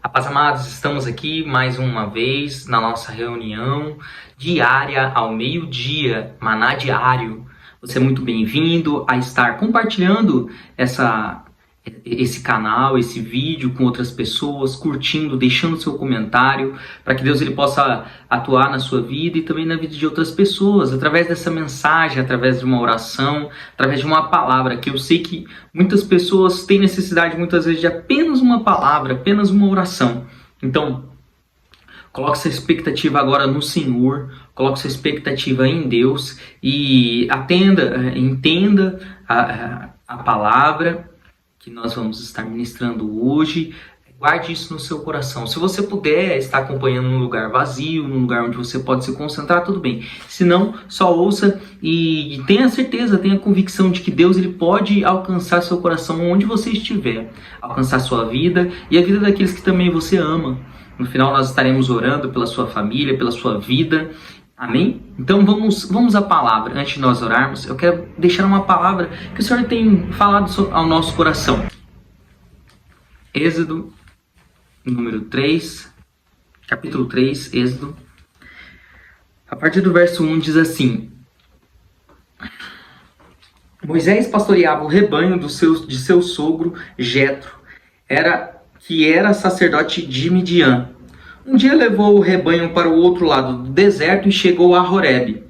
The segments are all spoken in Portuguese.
A paz, amados, estamos aqui mais uma vez na nossa reunião diária ao meio-dia, Maná Diário. Você é muito bem-vindo a estar compartilhando esse canal, esse vídeo com outras pessoas, curtindo, deixando seu comentário, para que Deus ele possa atuar na sua vida e também na vida de outras pessoas, através dessa mensagem, através de uma oração, através de uma palavra, que eu sei que muitas pessoas têm necessidade muitas vezes de apenas uma palavra, apenas uma oração. Então, coloque sua expectativa agora no Senhor, coloque sua expectativa em Deus e entenda a palavra que nós vamos estar ministrando hoje. Guarde isso no seu coração. Se você puder estar acompanhando num lugar vazio, num lugar onde você pode se concentrar, tudo bem. Se não, só ouça e tenha certeza, tenha convicção de que Deus ele pode alcançar seu coração onde você estiver, alcançar sua vida e a vida daqueles que também você ama. No final nós estaremos orando pela sua família, pela sua vida. Amém? Então vamos à palavra. Antes de nós orarmos, eu quero deixar uma palavra que o Senhor tem falado ao nosso coração. Êxodo, número 3, capítulo 3, Êxodo. A partir do verso 1 diz assim: Moisés pastoreava o rebanho de seu sogro Jetro, que era sacerdote de Midian. Um dia levou o rebanho para o outro lado do deserto e chegou a Horebe,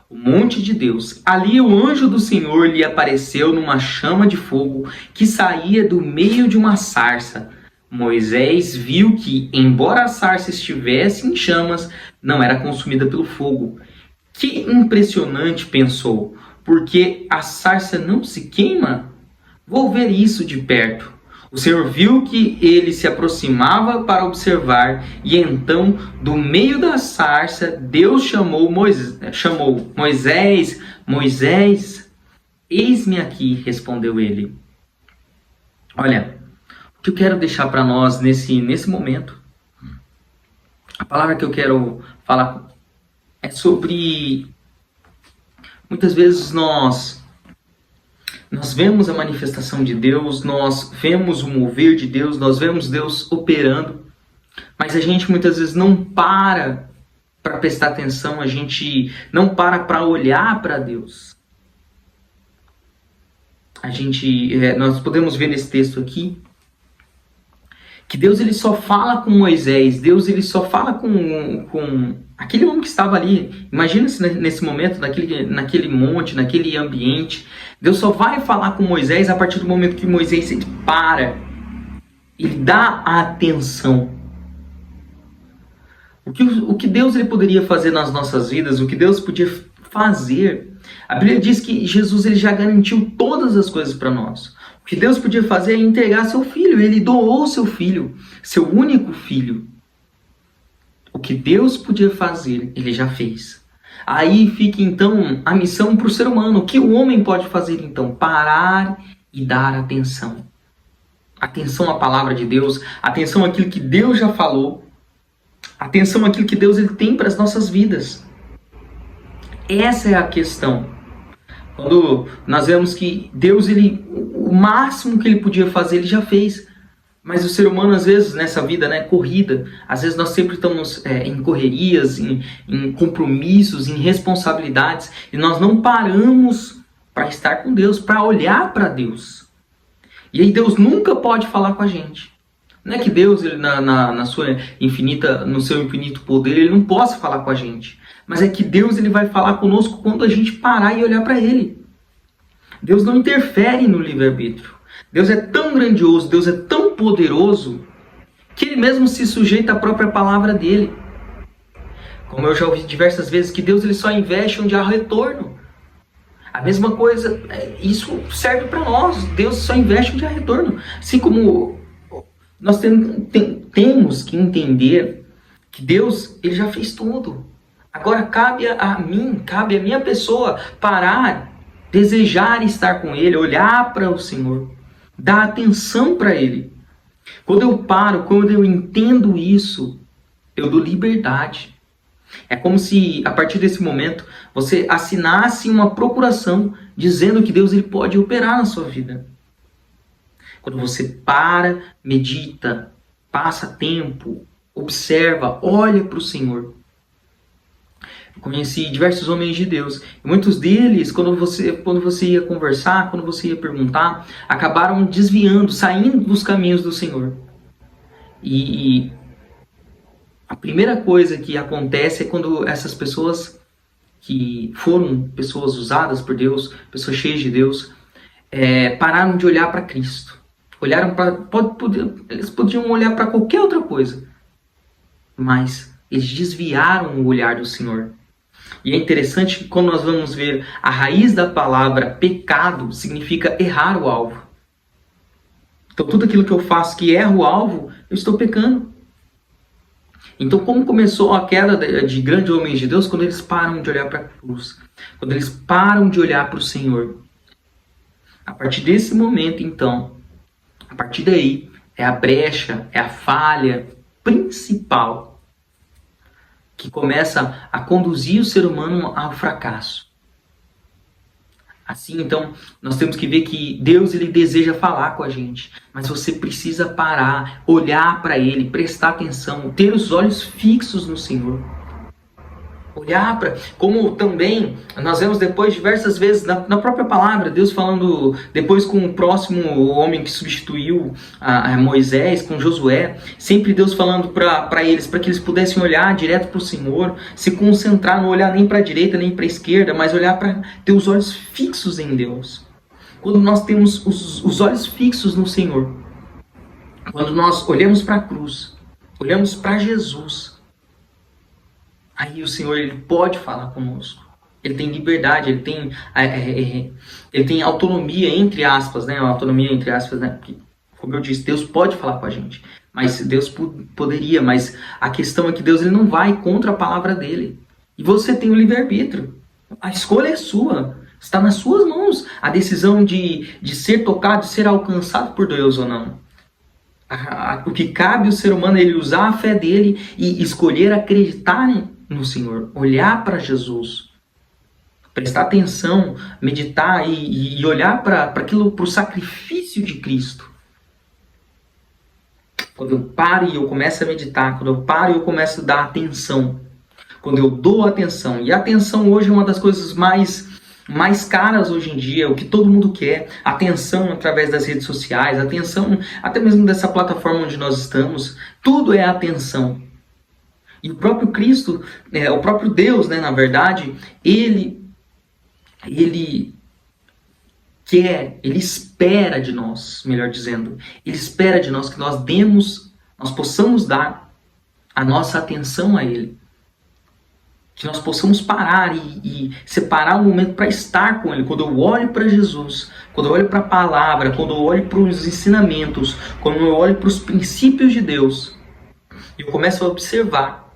o monte de Deus. Ali o anjo do Senhor lhe apareceu numa chama de fogo que saía do meio de uma sarça. Moisés viu que, embora a sarça estivesse em chamas, não era consumida pelo fogo. Que impressionante, pensou, porque a sarça não se queima? Vou ver isso de perto. O Senhor viu que ele se aproximava para observar, e então, do meio da sarça, Deus chamou Moisés, Moisés, eis-me aqui, respondeu ele. Olha, o que eu quero deixar para nós nesse momento, a palavra que eu quero falar é sobre, muitas vezes nós vemos a manifestação de Deus, nós vemos o mover de Deus, nós vemos Deus operando, mas a gente muitas vezes não para prestar atenção, a gente não para olhar para Deus. Nós podemos ver nesse texto aqui que Deus ele só fala com Moisés, Deus ele só fala com aquele homem que estava ali. Imagina-se nesse momento, naquele monte, naquele ambiente. Deus só vai falar com Moisés a partir do momento que Moisés ele para, ele dá a atenção. O que Deus ele poderia fazer nas nossas vidas, o que Deus podia fazer. A Bíblia diz que Jesus ele já garantiu todas as coisas para nós. O que Deus podia fazer é entregar seu filho. Ele doou seu filho, seu único filho. O que Deus podia fazer, ele já fez. Aí fica então a missão para o ser humano. O que o homem pode fazer então? Parar e dar atenção. Atenção à palavra de Deus, atenção àquilo que Deus já falou, atenção àquilo que Deus ele tem para as nossas vidas. Essa é a questão. Quando nós vemos que Deus, o máximo que ele podia fazer, ele já fez. Mas o ser humano, às vezes, nessa vida, corrida, às vezes nós sempre estamos em correrias, em compromissos, em responsabilidades, e nós não paramos para estar com Deus, para olhar para Deus. E aí Deus nunca pode falar com a gente. Não é que Deus, ele, no seu infinito poder, ele não possa falar com a gente. Mas é que Deus ele vai falar conosco quando a gente parar e olhar para Ele. Deus não interfere no livre-arbítrio. Deus é tão grandioso, Deus é tão poderoso, que Ele mesmo se sujeita à própria palavra dEle. Como eu já ouvi diversas vezes, que Deus ele só investe onde há retorno. A mesma coisa, isso serve para nós. Deus só investe onde há retorno. Assim como nós temos que entender que Deus ele já fez tudo. Agora cabe a mim, cabe a minha pessoa parar, desejar estar com Ele, olhar para o Senhor, dar atenção para Ele. Quando eu paro, quando eu entendo isso, eu dou liberdade. É como se, a partir desse momento, você assinasse uma procuração dizendo que Deus ele pode operar na sua vida. Quando você para, medita, passa tempo, observa, olha para o Senhor. Eu conheci diversos homens de Deus. E muitos deles, quando você ia conversar, quando você ia perguntar, acabaram desviando, saindo dos caminhos do Senhor. E a primeira coisa que acontece é quando essas pessoas que foram pessoas usadas por Deus, pessoas cheias de Deus, pararam de olhar para Cristo. Olharam para, eles podiam olhar para qualquer outra coisa, mas eles desviaram o olhar do Senhor. E é interessante que quando nós vamos ver a raiz da palavra pecado, significa errar o alvo. Então tudo aquilo que eu faço que erra o alvo, eu estou pecando. Então como começou a queda de grandes homens de Deus? Quando eles param de olhar para a cruz. Quando eles param de olhar para o Senhor. A partir desse momento, então, a partir daí, é a brecha, é a falha principal que começa a conduzir o ser humano ao fracasso. Assim, então, nós temos que ver que Deus ele deseja falar com a gente, mas você precisa parar, olhar para Ele, prestar atenção, ter os olhos fixos no Senhor. Olhar para... Como também nós vemos depois diversas vezes na própria palavra, Deus falando depois com o próximo homem que substituiu a Moisés, com Josué, sempre Deus falando para eles, para que eles pudessem olhar direto para o Senhor, se concentrar, não olhar nem para a direita nem para a esquerda, mas olhar para ter os olhos fixos em Deus. Quando nós temos os olhos fixos no Senhor, quando nós olhamos para a cruz, olhamos para Jesus, aí o Senhor ele pode falar conosco. Ele tem liberdade, ele tem autonomia, entre aspas, né? Autonomia, entre aspas, né? Porque, como eu disse, Deus pode falar com a gente. Mas Deus poderia, mas a questão é que Deus ele não vai contra a palavra dele. E você tem o livre-arbítrio. A escolha é sua. Está nas suas mãos a decisão de ser tocado, de ser alcançado por Deus ou não. O que cabe ao ser humano é ele usar a fé dele e escolher acreditar no Senhor, olhar para Jesus, prestar atenção, meditar e olhar para o sacrifício de Cristo. Quando eu paro e eu começo a meditar, quando eu paro e eu começo a dar atenção, quando eu dou atenção, e a atenção hoje é uma das coisas mais caras hoje em dia, o que todo mundo quer, atenção através das redes sociais, atenção até mesmo dessa plataforma onde nós estamos, tudo é atenção. E o próprio Cristo, o próprio Deus, né, na verdade, ele quer, ele espera de nós, melhor dizendo, ele espera de nós que nós possamos dar a nossa atenção a ele. Que nós possamos parar e separar um momento para estar com ele. Quando eu olho para Jesus, quando eu olho para a palavra, quando eu olho para os ensinamentos, quando eu olho para os princípios de Deus, eu começo a observar.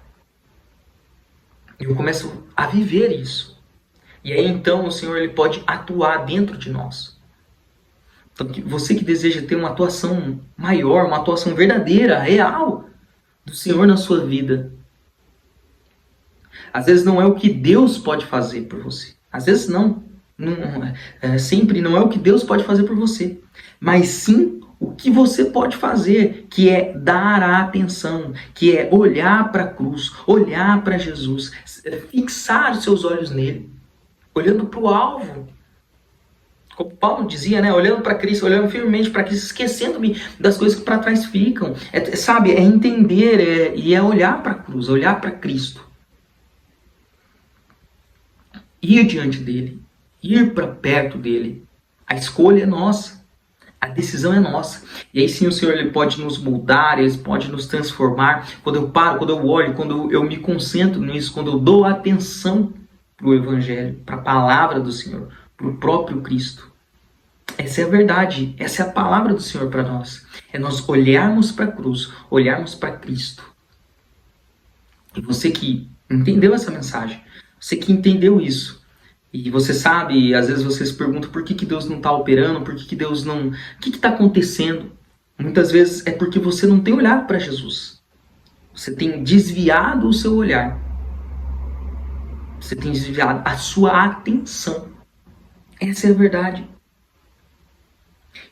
Eu começo a viver isso. E aí então o Senhor ele pode atuar dentro de nós. Então, você que deseja ter uma atuação maior, uma atuação verdadeira, real do Senhor na sua vida. Às vezes não é o que Deus pode fazer por você. Às vezes não. Sempre não é o que Deus pode fazer por você. Mas sim o que você pode fazer, que é dar a atenção, que é olhar para a cruz, olhar para Jesus, fixar os seus olhos nele, olhando para o alvo. Como Paulo dizia, né? Olhando para Cristo, olhando firmemente para Cristo, esquecendo-me das coisas que para trás ficam. É entender, e é olhar para a cruz, olhar para Cristo. Ir diante dele, ir para perto dele. A escolha é nossa. A decisão é nossa. E aí sim o Senhor ele pode nos moldar, ele pode nos transformar. Quando eu paro, quando eu olho, quando eu me concentro nisso, quando eu dou atenção para o Evangelho, para a palavra do Senhor, para o próprio Cristo. Essa é a verdade, essa é a palavra do Senhor para nós. É nós olharmos para a cruz, olharmos para Cristo. E você que entendeu essa mensagem, você que entendeu isso, e você sabe, às vezes você se pergunta por que Deus não está operando, por que Deus não... O que está acontecendo? Muitas vezes é porque você não tem olhado para Jesus. Você tem desviado o seu olhar. Você tem desviado a sua atenção. Essa é a verdade.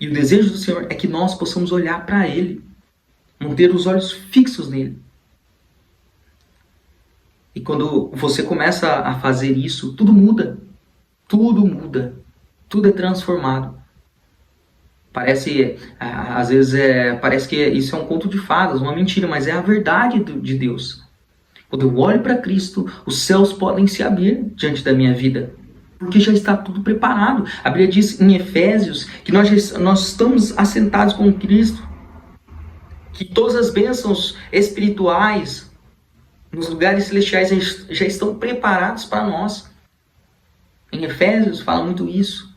E o desejo do Senhor é que nós possamos olhar para Ele. manter os olhos fixos nele. E quando você começa a fazer isso, tudo muda. Tudo muda. Tudo é transformado. Parece, às vezes, parece que isso é um conto de fadas, uma mentira, mas é a verdade de Deus. Quando eu olho para Cristo, os céus podem se abrir diante da minha vida, porque já está tudo preparado. A Bíblia diz em Efésios que nós estamos assentados com Cristo, que todas as bênçãos espirituais nos lugares celestiais já estão preparados para nós. Em Efésios fala muito isso.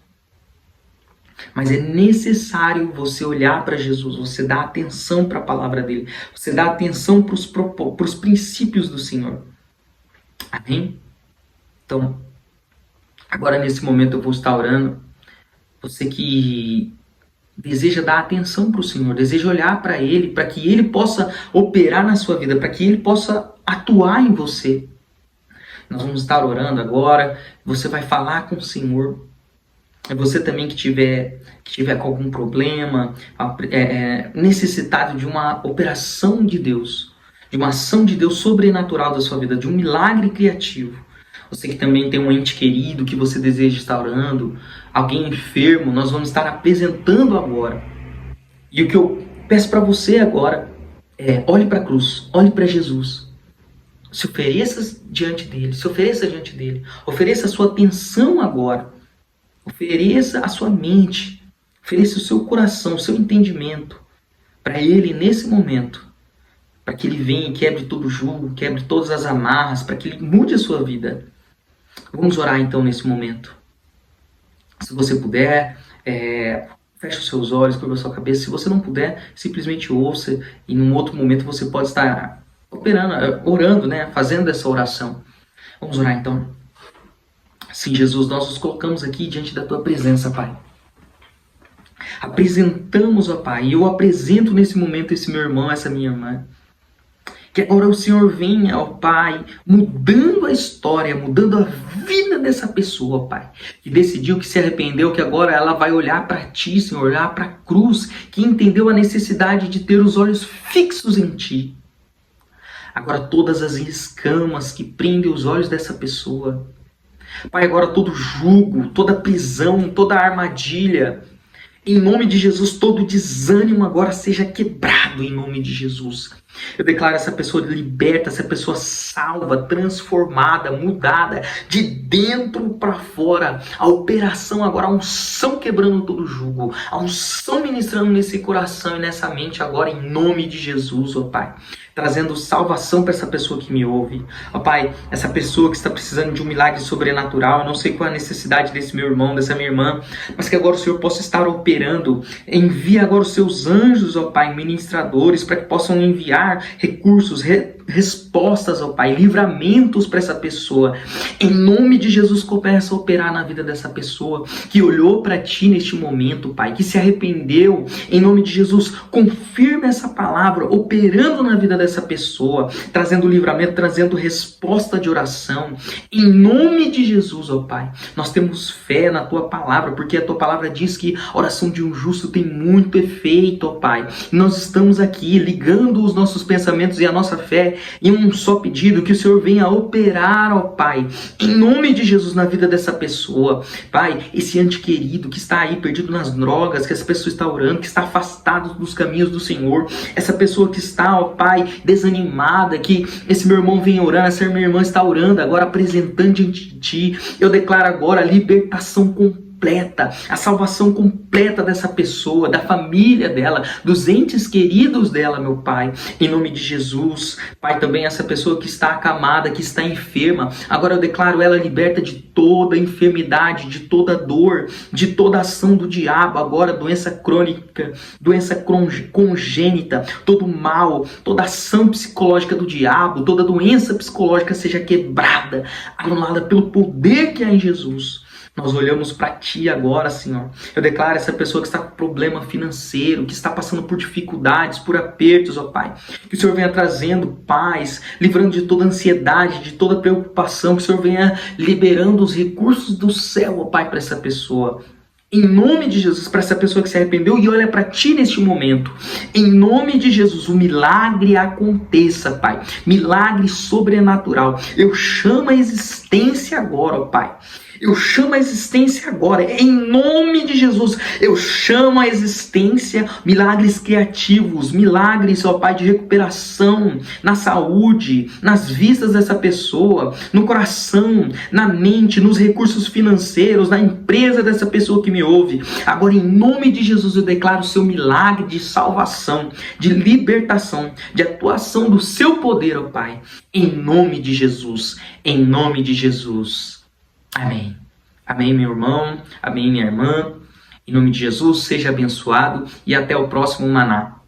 Mas é necessário você olhar para Jesus, você dar atenção para a palavra dele, você dar atenção para os princípios do Senhor. Amém? Então, agora nesse momento eu vou estar orando. Você que deseja dar atenção para o Senhor, deseja olhar para Ele, para que Ele possa operar na sua vida, para que Ele possa atuar em você. Nós vamos estar orando agora, você vai falar com o Senhor. É você também que tiver com algum problema, necessitado de uma operação de Deus, de uma ação de Deus sobrenatural da sua vida, de um milagre criativo. Você que também tem um ente querido que você deseja estar orando, alguém enfermo, nós vamos estar apresentando agora. E o que eu peço para você agora é: olhe para a cruz, olhe para Jesus. Se ofereça diante dele, ofereça a sua atenção agora. Ofereça a sua mente, ofereça o seu coração, o seu entendimento para Ele nesse momento, para que Ele venha e quebre todo o jugo, quebre todas as amarras, para que Ele mude a sua vida. Vamos orar então nesse momento. Se você puder, feche os seus olhos, curva a sua cabeça. Se você não puder, simplesmente ouça e num outro momento você pode estar orando, fazendo essa oração. Vamos orar então. Sim, Jesus, nós nos colocamos aqui diante da Tua presença, Pai. Apresentamos, ó Pai, e eu apresento nesse momento esse meu irmão, essa minha irmã. Que agora o Senhor venha, ó Pai, mudando a história, mudando a vida dessa pessoa, Pai. Que decidiu, que se arrependeu, que agora ela vai olhar para Ti, Senhor, olhar para a cruz, que entendeu a necessidade de ter os olhos fixos em Ti. Agora todas as escamas que prendem os olhos dessa pessoa, Pai, agora todo jugo, toda prisão, toda armadilha, em nome de Jesus, todo desânimo agora seja quebrado em nome de Jesus. Eu declaro essa pessoa liberta, essa pessoa salva, transformada, mudada, de dentro para fora. A operação agora, a unção quebrando todo jugo, a unção ministrando nesse coração e nessa mente agora em nome de Jesus, ó Pai. Trazendo salvação para essa pessoa que me ouve. Ó Pai, essa pessoa que está precisando de um milagre sobrenatural, eu não sei qual é a necessidade desse meu irmão, dessa minha irmã, mas que agora o Senhor possa estar operando. Envia agora os seus anjos, ó Pai, ministradores, para que possam enviar recursos, respostas, ó Pai, livramentos para essa pessoa. Em nome de Jesus, começa a operar na vida dessa pessoa que olhou para Ti neste momento, Pai, que se arrependeu. Em nome de Jesus, confirma essa palavra, operando na vida dessa pessoa, trazendo livramento, trazendo resposta de oração. Em nome de Jesus, ó Pai, nós temos fé na Tua palavra, porque a Tua palavra diz que a oração de um justo tem muito efeito, ó Pai. E nós estamos aqui ligando os nossos pensamentos e a nossa fé em um só pedido, que o Senhor venha operar, ó Pai, em nome de Jesus na vida dessa pessoa. Pai, esse ente querido que está aí perdido nas drogas, que essa pessoa está orando, que está afastado dos caminhos do Senhor, essa pessoa que está, ó Pai, desanimada, que esse meu irmão vem orando, essa minha irmã está orando, agora apresentando diante de Ti, eu declaro agora a libertação completa, a salvação completa dessa pessoa, da família dela, dos entes queridos dela, meu Pai, em nome de Jesus. Pai, também essa pessoa que está acamada, que está enferma, agora eu declaro ela liberta de toda enfermidade, de toda dor, de toda ação do diabo, agora doença crônica, doença congênita, todo mal, toda ação psicológica do diabo, toda doença psicológica seja quebrada, anulada pelo poder que há em Jesus. Nós olhamos para Ti agora, Senhor. Eu declaro essa pessoa que está com problema financeiro, que está passando por dificuldades, por apertos, ó Pai. Que o Senhor venha trazendo paz, livrando de toda ansiedade, de toda preocupação. Que o Senhor venha liberando os recursos do céu, ó Pai, para essa pessoa. Em nome de Jesus, para essa pessoa que se arrependeu e olha para ti neste momento. Em nome de Jesus, o milagre aconteça, Pai. Milagre sobrenatural. Eu chamo a existência agora, ó Pai. Eu chamo a existência agora, em nome de Jesus. Eu chamo a existência milagres criativos, milagres, ó Pai, de recuperação na saúde, nas vistas dessa pessoa, no coração, na mente, nos recursos financeiros, na empresa dessa pessoa que me ouve. Agora, em nome de Jesus, eu declaro o seu milagre de salvação, de libertação, de atuação do seu poder, ó Pai. Em nome de Jesus, em nome de Jesus. Amém. Amém, meu irmão. Amém, minha irmã. Em nome de Jesus, seja abençoado e até o próximo Maná.